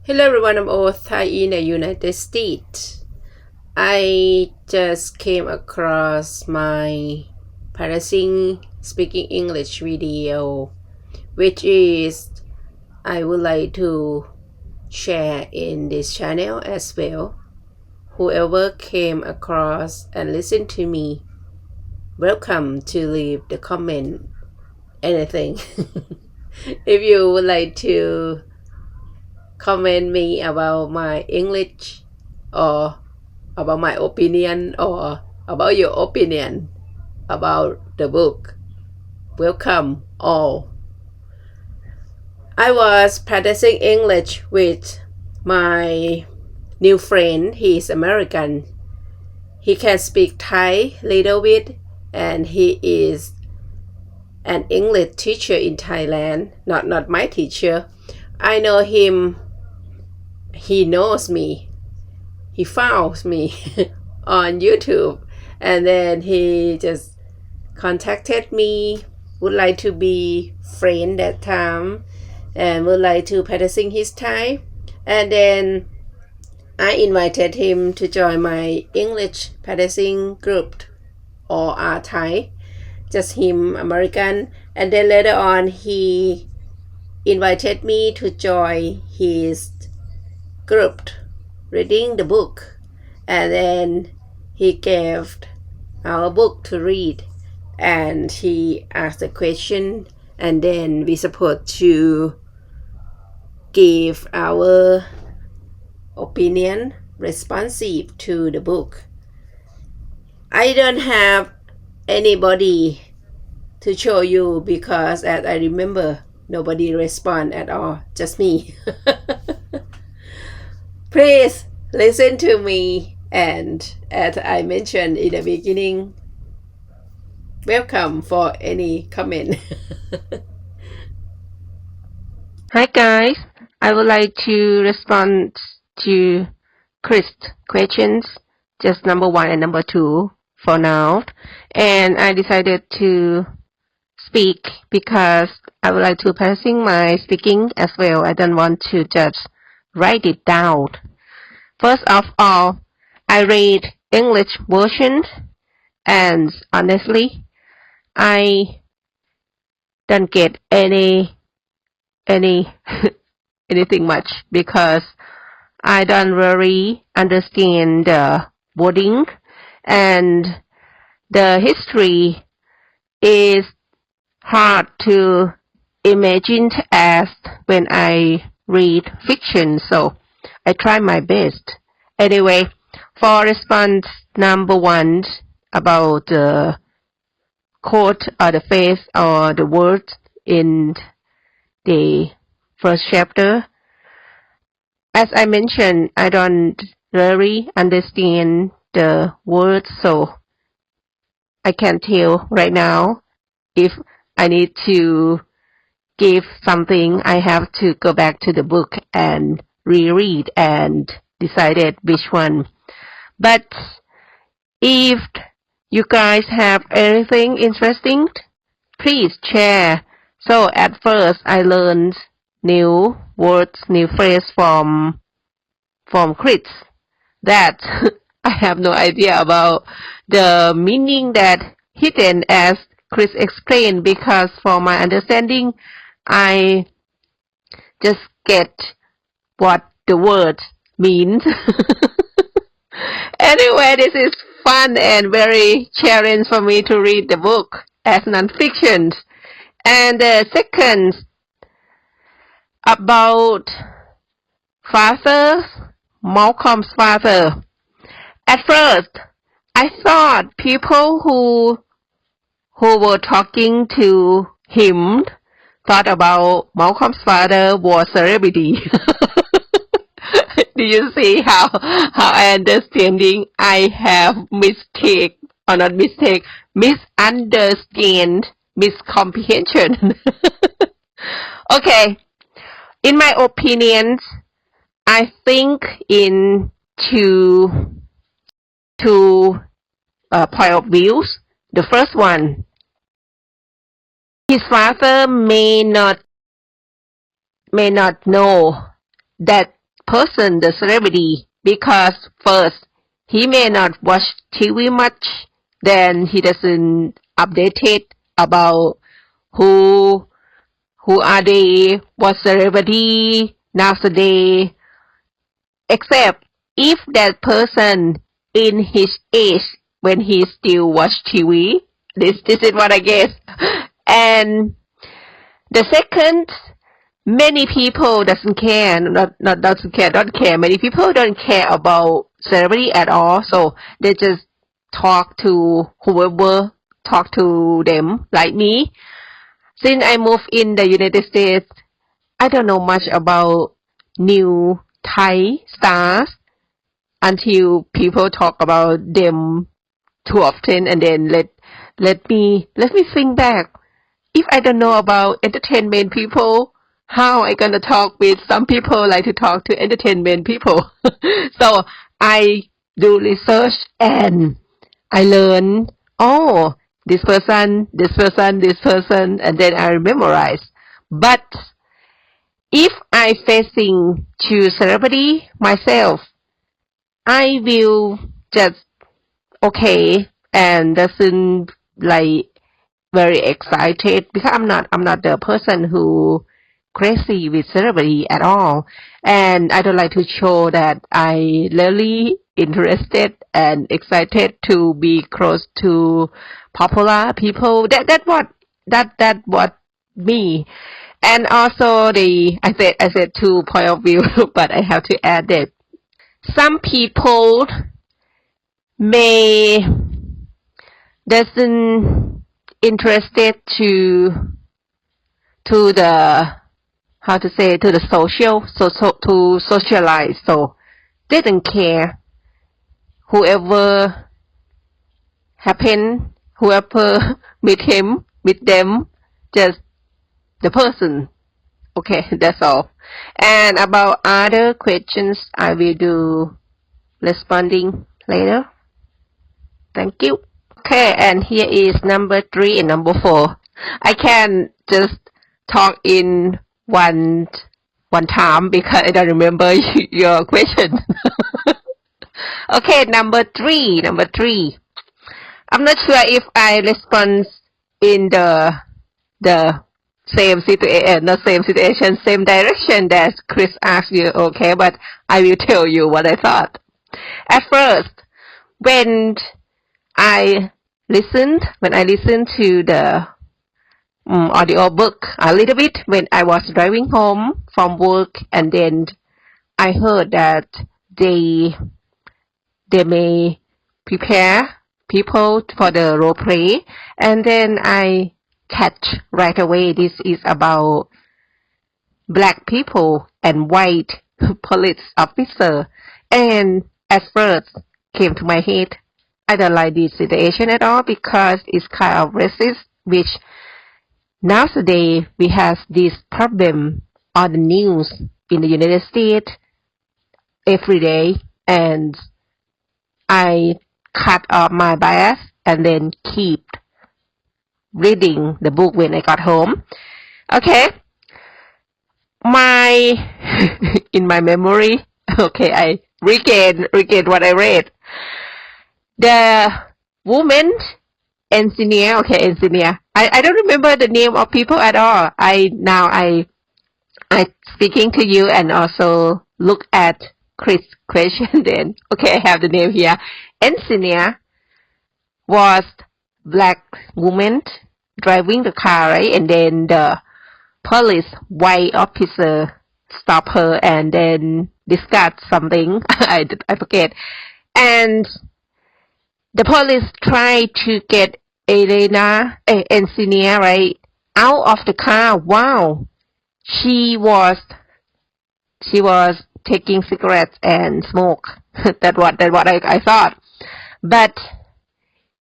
Hello everyone, I'm Othai in the United States. I just came across my practicing speaking English video, which is I would like to share in this channel as well. Whoever came across and listened to me, welcome to leave the comment anything. If you would like to comment me about my English or about my opinion or about your opinion about the book. Welcome all. I was practicing English with my new friend. He is American. He can speak Thai little bit and he is an English teacher in Thailand. Not my teacher. I know him. He knows me. He found me on YouTube and then he just contacted me, would like to be friend that time and would like to practicing his Thai. And then I invited him to join my English practicing group or Thai, just him American. And then later on he invited me to join his group reading the book, and then he gave our book to read and he asked a question and then we supposed to give our opinion responsive to the book. I don't have anybody to show you because as I remember nobody respond at all, just me. Please listen to me, and as I mentioned in the beginning, welcome for any comment. Hi guys, I would like to respond to Chris' questions, just number 1 and number 2 for now. And I decided to speak because I would like to practicing my speaking as well. I don't want to just write it down. First of all, I read English version and honestly, I don't get any anything much because I don't really understand the wording and the history is hard to imagine as when I read fiction, so I try my best. Anyway, for response number 1 about the quote or the phrase or the word in the first chapter, as I mentioned, I don't really understand the words, so I can't tell right now. If I need to give something, I have to go back to the book and reread and decided which one. But if you guys have anything interesting, please share. So at first I learned new words, new phrase from Chris that I have no idea about the meaning that hidden as Chris explained, because for my understanding I just get what the word means. Anyway, this is fun and very challenging for me to read the book as non-fiction. And the second, about father, Malcolm's father. At first, I thought people who were talking to him thought about Malcolm's father was celebrity. Do you see how I understanding I have mistake or not mistake, misunderstand, miscomprehension. Okay, in my opinion, I think in two point of views. The first one, his father may not know that person, the celebrity, because first, he may not watch TV much, then he doesn't update it about who who are they, what celebrity nowadays, except if that person in his age when he still watch TV. This is what I guess. And the second, many people doesn't care, not doesn't care, don't care. Many people don't care about celebrity at all, so they just talk to whoever talk to them, like me. Since I moved in the United States, I don't know much about new Thai stars until people talk about them too often, and then let me think back. If I don't know about entertainment people, how I gonna talk with some people like to talk to entertainment people? So I do research and I learn, oh, this person, this person, this person, and then I memorize. But if I facing to celebrity myself, I will just okay and doesn't like very excited because I'm not the person who crazy with celebrity at all, and I don't like to show that I really interested and excited to be close to popular people. That what me. And also I said two point of view, but I have to add that some people may doesn't interested to the how to say to the to socialize, so they don't care whoever happen, whoever meet them, just the person. Okay, that's all. And about other questions, I will do responding later. Thank you. Okay, and here is number 3 and number 4. I can just talk in one time because I don't remember your question. Okay, number 3. I'm not sure if I respond in the same situation, not same situation, same direction that Chris asked you. Okay, but I will tell you what I thought. At first, when I listened to the audio book a little bit when I was driving home from work, and then I heard that they may prepare people for the role play, and then I catch right away this is about black people and white police officer, and at first came to my head, I don't like this situation at all because it's kind of racist, which nowadays we have this problem on the news in the United States every day, and I cut off my bias and then keep reading the book when I got home. Okay, in my memory, okay, I regain what I read. The woman engineer, I don't remember the name of people at all. I speaking to you and also look at Chris' question then. Okay, I have the name here. Engineer was black woman driving the car, right? And then the police white officer stop her and then discuss something. I forget. And the police try to get engineer, right, out of the car. Wow, she was taking cigarettes and smoke. That what I thought, but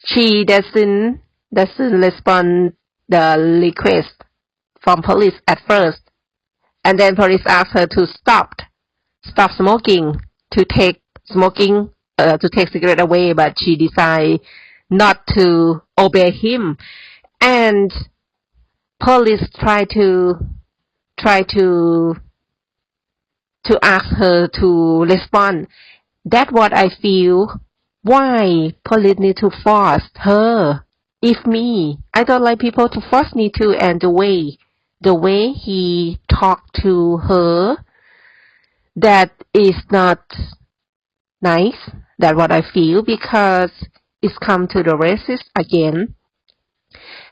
she doesn't respond the request from police at first, and then police asked her to stop smoking, to take cigarette away, but she decided not to obey him, and police try to to ask her to respond. That's what I feel. Why police need to force her? If me, I don't like people to force me to, and the way he talked to her, that is not nice. That's what I feel, because it's come to the racist again.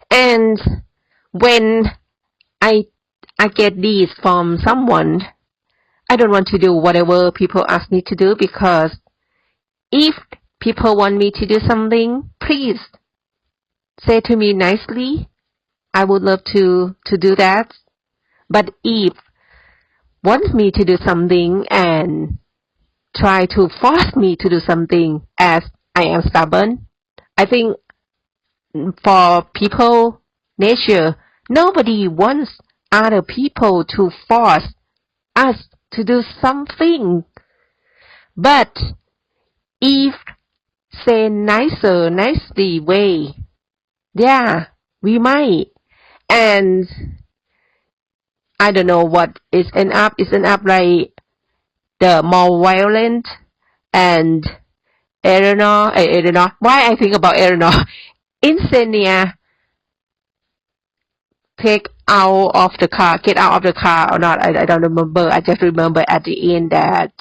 And when I get this from someone, I don't want to do whatever people ask me to do, because if people want me to do something, please say to me nicely. I would love to do that. But if want me to do something and try to force me to do something, as I am stubborn, I think for people nature, nobody wants other people to force us to do something. But if say nicely way, yeah, we might. And I don't know what is end up. It's end up like the more violent. And Eleanor, why I think about Eleanor? Insania get out of the car or not, I don't remember. I just remember at the end that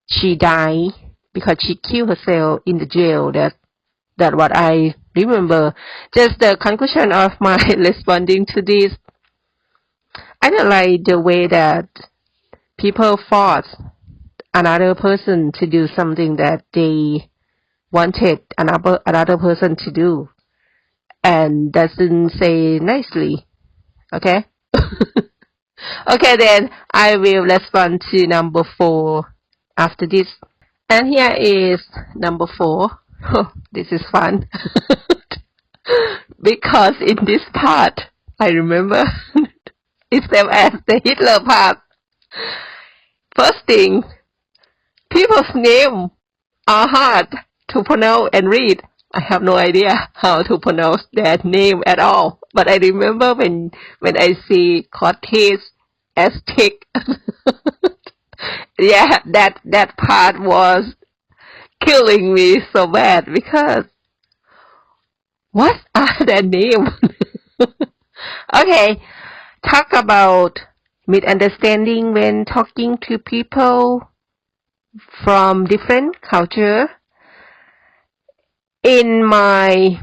she died because she killed herself in the jail. That's what I remember. Just the conclusion of my responding to this. I don't like the way that people force another person to do something that they wanted another person to do, and doesn't say nicely. Okay? Okay, then I will respond to number 4 after this. And here is number 4. Oh, this is fun. Because in this part, I remember it's same as the Hitler part. First thing, people's name are hard to pronounce and read. I have no idea how to pronounce their name at all. But I remember when I see Cortez, Aztec, yeah, that part was killing me so bad, because what are their names? Okay, talk about misunderstanding when talking to people from different culture. In my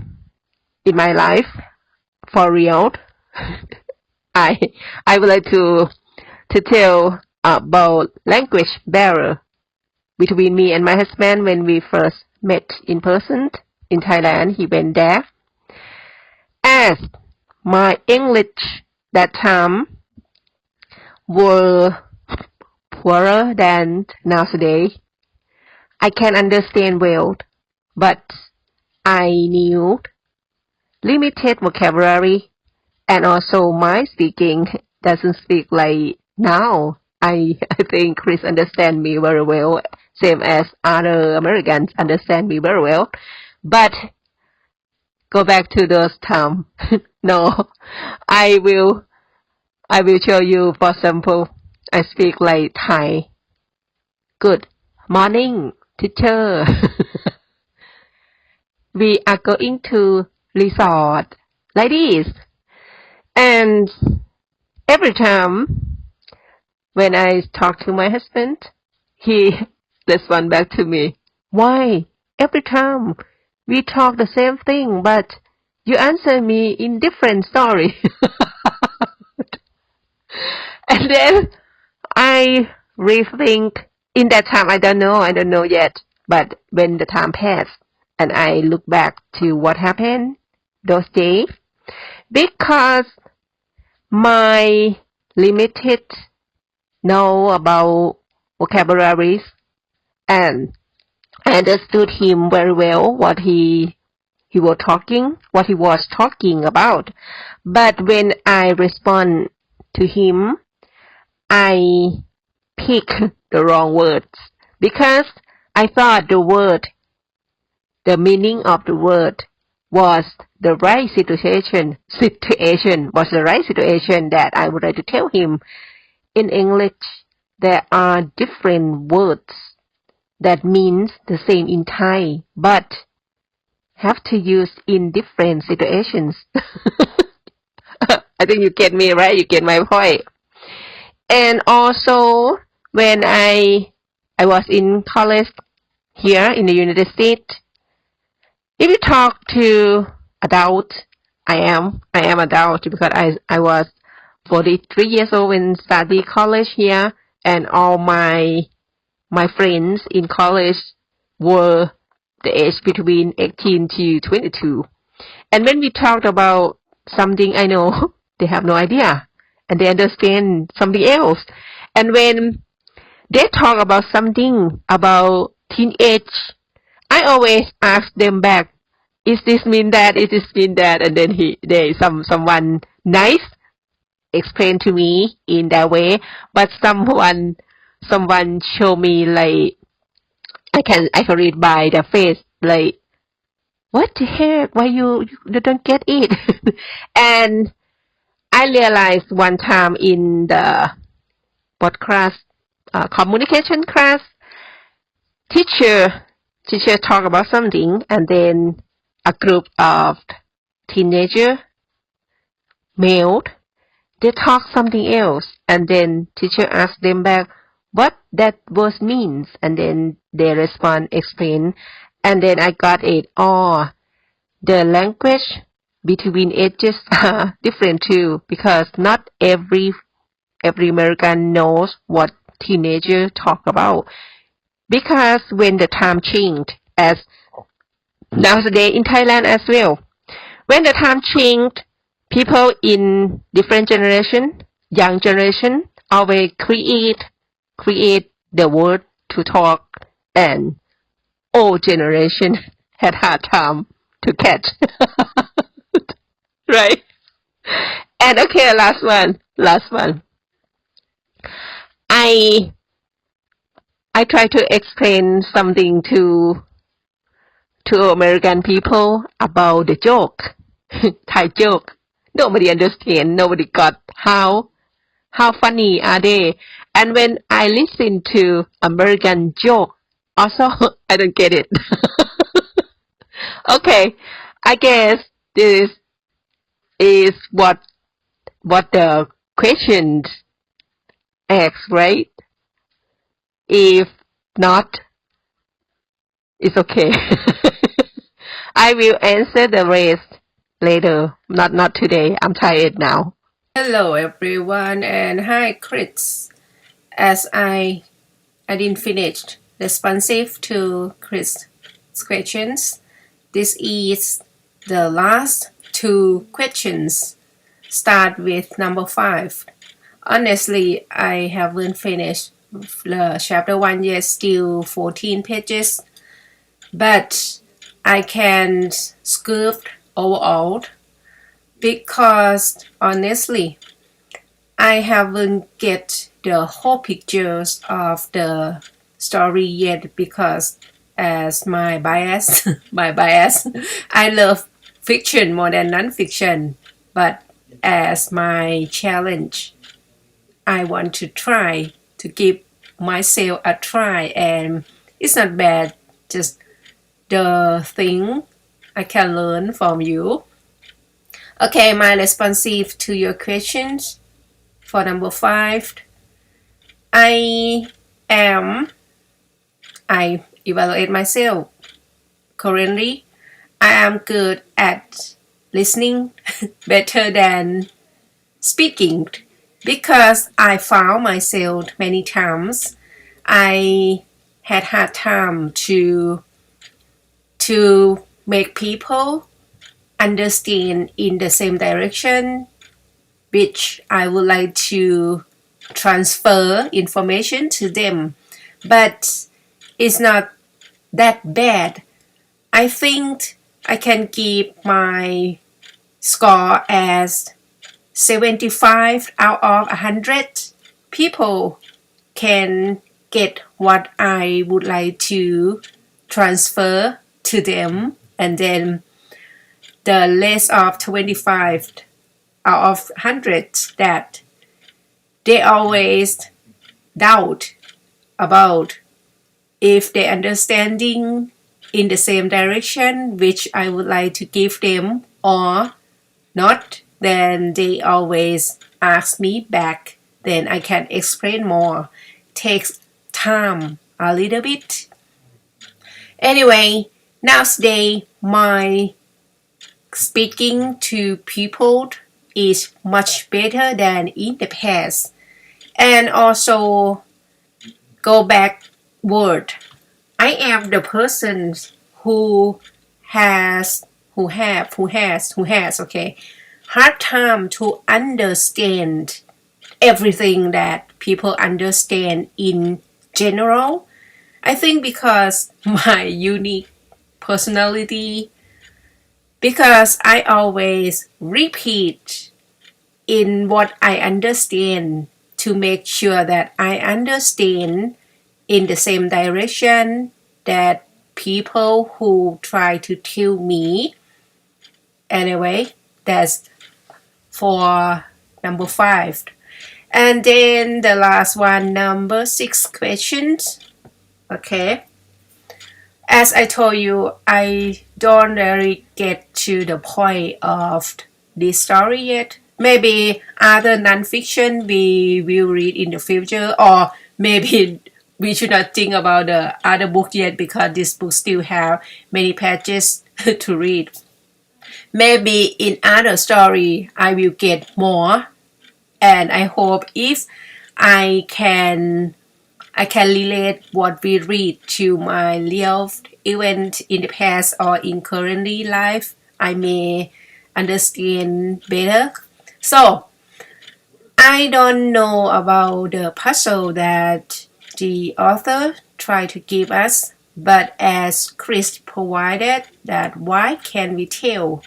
life, for real, I would like to tell about language barrier between me and my husband when we first met in person in Thailand. He went there, as my English that time were poorer than nowadays. I can understand well, but I knew limited vocabulary, and also my speaking doesn't speak like now. I think Chris understand me very well, same as other Americans understand me very well. But go back to those times. No, I will show you. For example, I speak like Thai. Good morning, teacher. We are going to resort, like this. And every time when I talk to my husband, he responds back to me, why every time we talk the same thing, but you answer me in different story? And then I rethink. In that time, I don't know yet. But when the time passed, and I look back to what happened those days, because my limited know about vocabularies, and I understood him very well, what he was talking about. But when I respond to him, I pick the wrong words, because I thought the meaning of the word was the right situation was the right situation that I would like to tell him in English. there are different words that means the same in Thai, but have to use in different situations. I think you get me, right? You get my point. And also, when I was in college here in the United States, if you talk to adult, I am adult because I was 43 years old when study college here, and all my friends in college were the age between 18 to 22. And when we talked about something I know, they have no idea, and they understand something else. And when they talk about something about teenage, I always ask them back, is this mean that? Is this mean that? And then someone nice explain to me in that way, but someone show me like I can read by their face like, what the heck? Why you don't get it? And I realized one time in the what class, communication class, teacher talk about something, and then a group of teenager male, they talk something else, and then teacher asked them back what that word means, and then they respond, explain, and then I got it. Oh, the language between ages are different too, because not every American knows what teenagers talk about. Because when the time changed, as nowadays in Thailand as well, when the time changed, people in different generation, young generation, always create the word to talk, and old generation had hard time to catch. Right? And okay, last one. I try to explain something to American people about the joke, Thai joke. Nobody understand. Nobody got how funny are they. And when I listen to American joke, also I don't get it. Okay, I guess this is what the questions ask, right? If not, it's okay. I will answer the rest later. Not today. I'm tired now. Hello everyone and hi Chris. As I didn't finish responsive to Chris' questions, this is the last two questions. Start with number 5. Honestly, I haven't finished the chapter 1 yet, still 14 pages, but I can scoop overall because honestly, I haven't get the whole pictures of the story yet because as my bias, I love fiction more than non-fiction, but as my challenge, I want to try to give myself a try, and it's not bad, just the thing I can learn from you. Okay, my responsive to your questions for number 5. I evaluate myself. Currently, I am good at listening better than speaking because I found myself many times I had hard time to make people understand in the same direction which I would like to transfer information to them, but it's not that bad. I think I can give my score as 75 out of 100. People can get what I would like to transfer to them, and then the less of 25 out of 100 that they always doubt about if they understanding in the same direction which I would like to give them or not, then they always ask me back. Then I can explain more. Takes time a little bit. Anyway, nowadays my speaking to people is much better than in the past. And also go backward. I am the person who has okay, hard time to understand everything that people understand in general. I think because my unique personality, because I always repeat in what I understand to make sure that I understand in the same direction that people who try to tell me. Anyway, that's for number 5. And then the last one, number 6 questions. Okay. As I told you, I don't really get to the point of this story yet. Maybe other non-fiction we will read in the future, or maybe we should not think about the other book yet because this book still have many pages to read. Maybe in other story I will get more, and I hope if I can relate what we read to my lived event in the past or in currently life, I may understand better. So I don't know about the puzzle that the author tried to give us, but as Chris provided, that why can we tell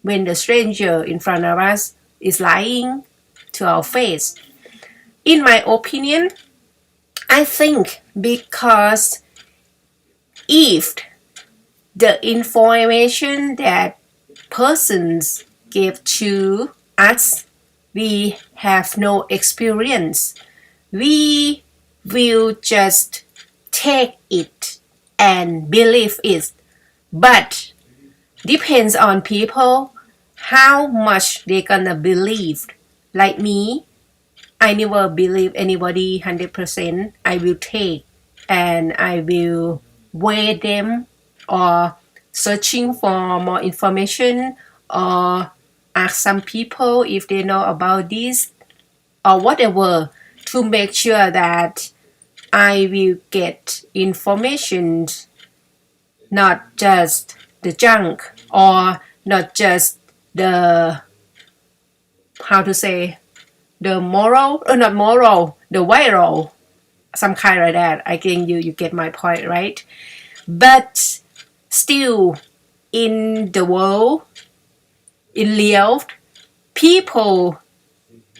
when the stranger in front of us is lying to our face? In my opinion, I think because if the information that persons give to us, we have no experience, we will just take it and believe it. But depends on people how much they gonna believe. Like me, I never believe anybody 100%. I will take and I will weigh them or searching for more information or ask some people if they know about this or whatever to make sure that I will get information, not just the junk or not just the, how to say, the moral, or not moral, the viral, some kind like that. I think you get my point, right? But still, in the world, in real, people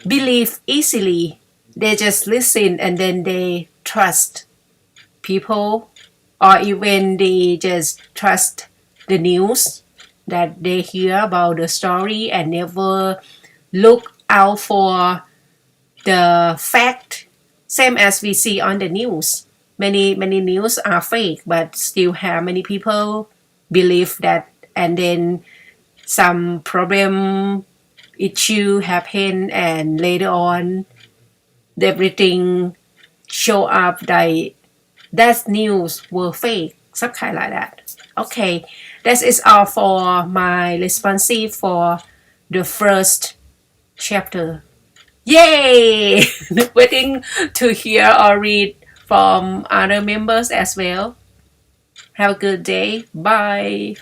believe easily. They just listen and then they trust people, or even they just trust the news that they hear about the story and never look out for the fact. Same as we see on the news. Many news are fake, but still have many people believe that, and then some problem issue happen and later on everything show up like that news were fake, some kind like that. Okay, that is all for my responsive for the first chapter. Yay! Waiting to hear or read from other members as well. Have a good day. Bye.